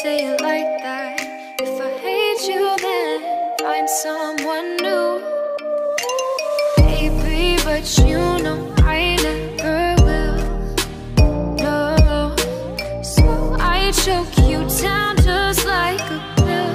say it like that. If I hate you, then find someone new. Baby, but you know I never will. No, so I choke you down just like a pill.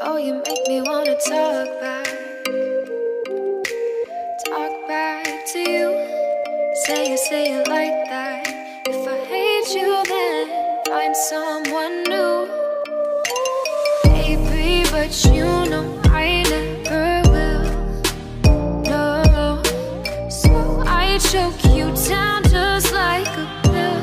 Oh, you make me wanna talk back to you. Say it like that. If I hate you, then find someone new. Baby, but you know I never will. No, so I choke you down just like a pill.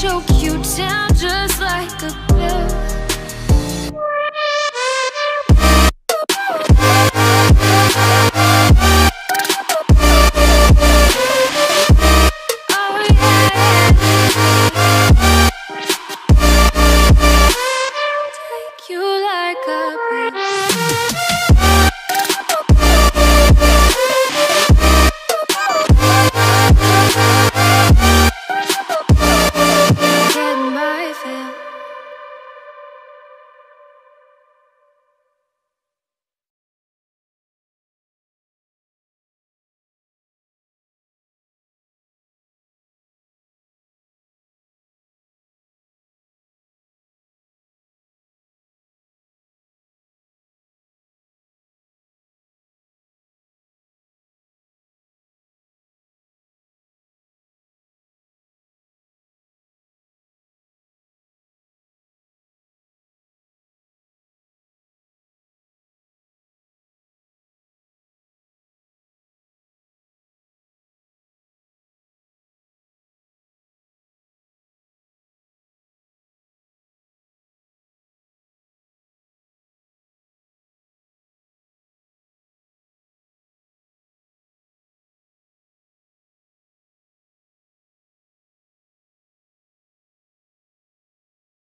Choke you down just like a